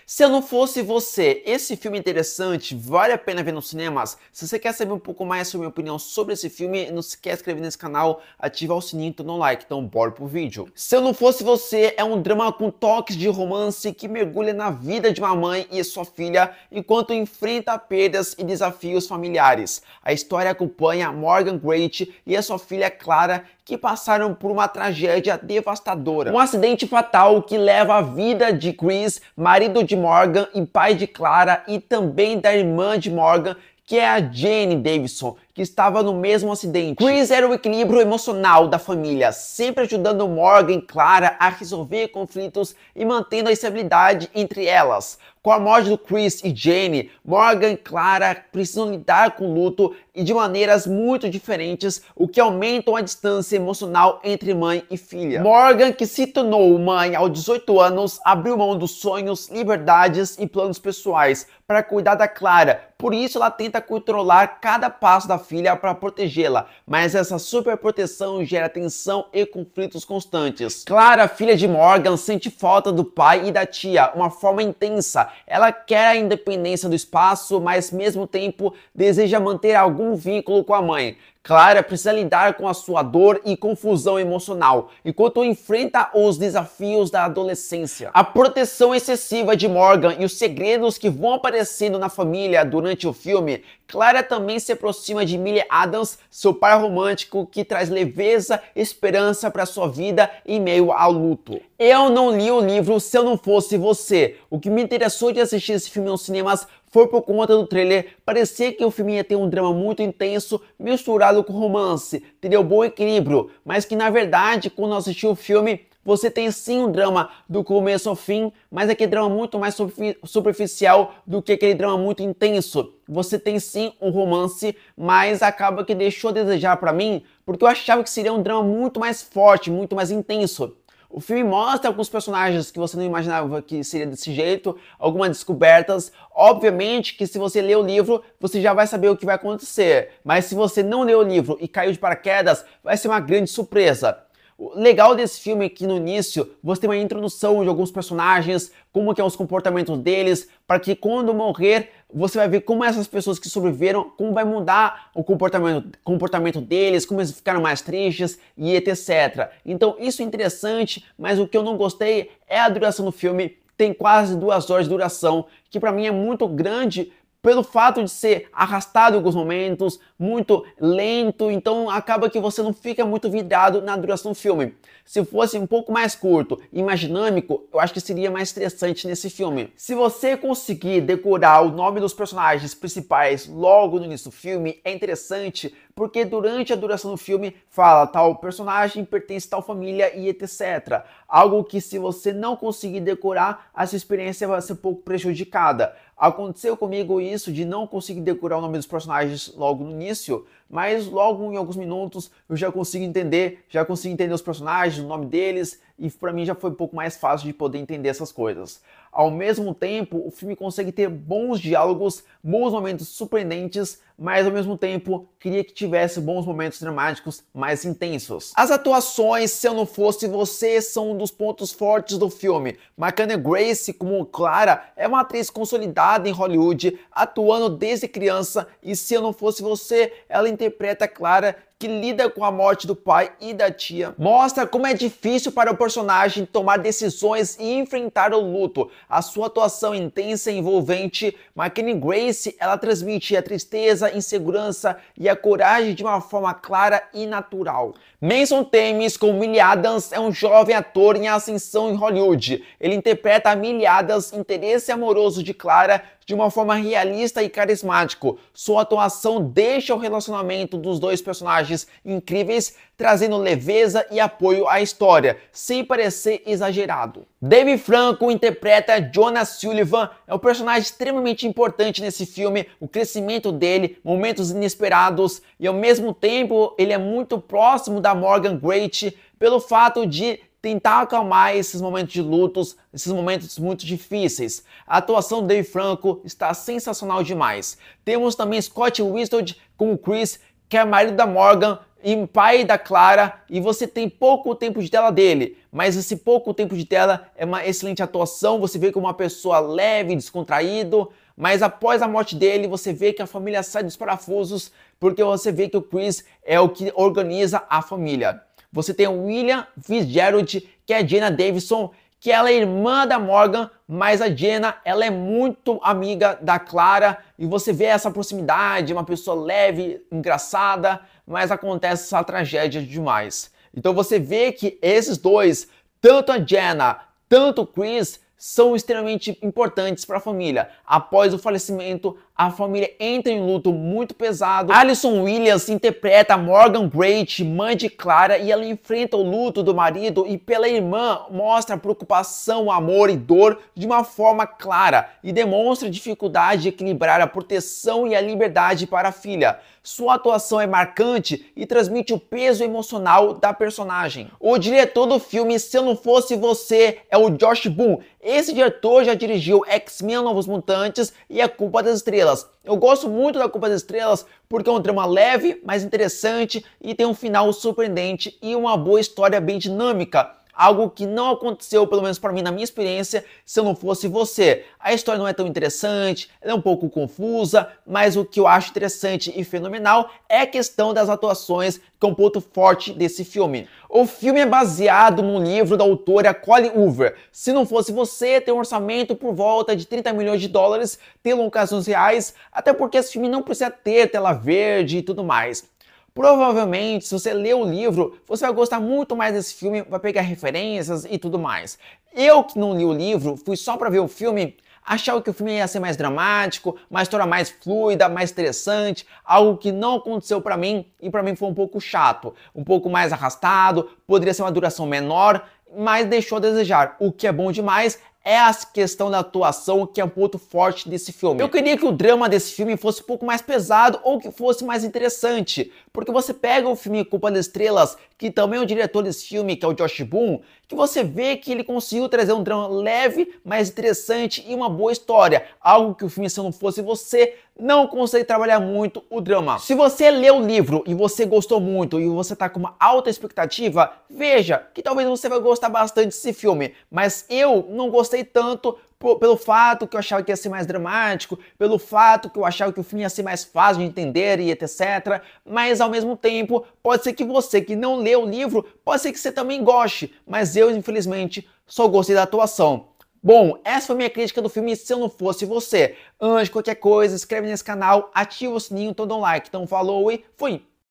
Se eu não fosse você, esse filme é interessante, vale a pena ver nos cinemas? Se você quer saber um pouco mais sobre a minha opinião sobre esse filme, não se quer inscrever nesse canal, ativar o sininho e dar um like, então bora pro vídeo. Se eu não fosse você, é um drama com toques de romance que mergulha na vida de uma mãe e sua filha enquanto enfrenta perdas e desafios familiares. A história acompanha Morgan Great e a sua filha Clara, que passaram por uma tragédia devastadora. Um acidente fatal que leva a vida de Chris, marido de Morgan e pai de Clara, e também da irmã de Morgan, que é a Jane Davidson, que estava no mesmo acidente. Chris era o equilíbrio emocional da família, sempre ajudando Morgan e Clara a resolver conflitos e mantendo a estabilidade entre elas. Com a morte do Chris e Jane, Morgan e Clara precisam lidar com o luto e de maneiras muito diferentes, o que aumenta a distância emocional entre mãe e filha. Morgan, que se tornou mãe aos 18 anos, abriu mão dos sonhos, liberdades e planos pessoais para cuidar da Clara. Por isso ela tenta controlar cada passo da filha para protegê-la, mas essa superproteção gera tensão e conflitos constantes. Clara, filha de Morgan, sente falta do pai e da tia, uma forma intensa. Ela quer a independência do espaço, mas ao mesmo tempo deseja manter algum vínculo com a mãe. Clara precisa lidar com a sua dor e confusão emocional, enquanto enfrenta os desafios da adolescência. A proteção excessiva de Morgan e os segredos que vão aparecendo na família durante o filme, Clara também se aproxima de Millie Adams, seu par romântico que traz leveza e esperança para sua vida em meio ao luto. Eu não li o livro Se Eu Não Fosse Você. O que me interessou de assistir esse filme nos cinemas foi por conta do trailer. Parecia que o filme ia ter um drama muito intenso, misturado com romance, teria um bom equilíbrio, mas que na verdade, quando eu assisti o filme, você tem sim um drama do começo ao fim, mas aquele drama muito mais superficial do que aquele drama muito intenso. Você tem sim um romance, mas acaba que deixou a desejar pra mim, porque eu achava que seria um drama muito mais forte, muito mais intenso. O filme mostra alguns personagens que você não imaginava que seria desse jeito, algumas descobertas. Obviamente que se você ler o livro, você já vai saber o que vai acontecer. Mas se você não ler o livro e caiu de paraquedas, vai ser uma grande surpresa. O legal desse filme é que no início você tem uma introdução de alguns personagens, como que é os comportamentos deles, para que quando morrer você vai ver como essas pessoas que sobreviveram, como vai mudar o comportamento deles, como eles ficaram mais tristes e etc. Então isso é interessante, mas o que eu não gostei é a duração do filme. Tem quase 2 horas de duração, que para mim é muito grande, pelo fato de ser arrastado em alguns momentos, muito lento, então acaba que você não fica muito vidrado na duração do filme. Se fosse um pouco mais curto e mais dinâmico, eu acho que seria mais interessante nesse filme. Se você conseguir decorar o nome dos personagens principais logo no início do filme, é interessante, porque durante a duração do filme fala tal personagem pertence a tal família e etc. Algo que se você não conseguir decorar, a sua experiência vai ser um pouco prejudicada. Aconteceu comigo isso de não conseguir decorar o nome dos personagens logo no início, mas logo em alguns minutos eu já consigo entender os personagens, o nome deles, e para mim já foi um pouco mais fácil de poder entender essas coisas. Ao mesmo tempo, o filme consegue ter bons diálogos, bons momentos surpreendentes, mas ao mesmo tempo queria que tivesse bons momentos dramáticos mais intensos. As atuações, Se Eu Não Fosse Você, são um dos pontos fortes do filme. McKenna Grace, como Clara, é uma atriz consolidada em Hollywood, atuando desde criança, e Se Eu Não Fosse Você, ela interpreta Clara, que lida com a morte do pai e da tia. Mostra como é difícil para o personagem tomar decisões e enfrentar o luto. A sua atuação intensa e envolvente, McKenna Grace, ela transmite a tristeza, insegurança e a coragem de uma forma clara e natural. Mason Thames, como Millie Adams, é um jovem ator em ascensão em Hollywood. Ele interpreta a Millie Adams, interesse amoroso de Clara, de uma forma realista e carismático. Sua atuação deixa o relacionamento dos dois personagens incríveis, trazendo leveza e apoio à história, sem parecer exagerado. Dave Franco interpreta Jonas Sullivan, é um personagem extremamente importante nesse filme, o crescimento dele, momentos inesperados, e ao mesmo tempo ele é muito próximo da Morgan Great, pelo fato de tentar acalmar esses momentos de lutos, esses momentos muito difíceis. A atuação do Dave Franco está sensacional demais. Temos também Scott Eastwood como Chris, que é marido da Morgan, e pai da Clara, e você tem pouco tempo de tela dele, mas esse pouco tempo de tela é uma excelente atuação, você vê como uma pessoa leve, descontraído, mas após a morte dele, você vê que a família sai dos parafusos, porque você vê que o Chris é o que organiza a família. Você tem o William Fitzgerald, que é a Jenna Davidson, que ela é irmã da Morgan, mas a Jenna, ela é muito amiga da Clara, e você vê essa proximidade, uma pessoa leve, engraçada, mas acontece essa tragédia demais. Então você vê que esses dois, tanto a Jenna, tanto o Chris, são extremamente importantes para a família. Após o falecimento, a família entra em luto muito pesado. Alison Williams interpreta Morgan Great, mãe de Clara, e ela enfrenta o luto do marido e pela irmã mostra preocupação, amor e dor de uma forma clara e demonstra dificuldade de equilibrar a proteção e a liberdade para a filha. Sua atuação é marcante e transmite o peso emocional da personagem. O diretor do filme Se Eu Não Fosse Você é o Josh Boone. Esse diretor já dirigiu X-Men Novos Mutantes e A Culpa das Estrelas. Eu gosto muito da Culpa das Estrelas porque é um drama leve, mas interessante e tem um final surpreendente e uma boa história bem dinâmica. Algo que não aconteceu, pelo menos para mim, na minha experiência, Se Eu Não Fosse Você. A história não é tão interessante, ela é um pouco confusa, mas o que eu acho interessante e fenomenal é a questão das atuações, que é um ponto forte desse filme. O filme é baseado num livro da autora Colleen Hoover. Se Não Fosse Você, tem um orçamento por volta de 30 milhões de dólares, tem locações reais, até porque esse filme não precisa ter tela verde e tudo mais. Provavelmente, se você ler o livro, você vai gostar muito mais desse filme, vai pegar referências e tudo mais. Eu que não li o livro, fui só para ver o filme, achava que o filme ia ser mais dramático, uma história mais fluida, mais interessante, algo que não aconteceu para mim e para mim foi um pouco chato, um pouco mais arrastado, poderia ser uma duração menor, mas deixou a desejar. O que é bom demais é a questão da atuação, que é um ponto forte desse filme. Eu queria que o drama desse filme fosse um pouco mais pesado ou que fosse mais interessante, porque você pega o filme Culpa das Estrelas, que também é o diretor desse filme, que é o Josh Boone, que você vê que ele conseguiu trazer um drama leve, mas interessante e uma boa história, algo que o filme Se Eu Não Fosse Você não consegue trabalhar muito o drama. Se você leu o livro e você gostou muito e você tá com uma alta expectativa, veja que talvez você vai gostar bastante desse filme, mas eu não gostei tanto pelo fato que eu achava que ia ser mais dramático, pelo fato que eu achava que o filme ia ser mais fácil de entender e etc. Mas ao mesmo tempo, pode ser que você que não leu o livro, pode ser que você também goste, mas eu infelizmente só gostei da atuação. Bom, essa foi a minha crítica do filme Se Eu Não Fosse Você. Antes de qualquer coisa, inscreve nesse canal, ativa o sininho, todo um like. Então falou e fui!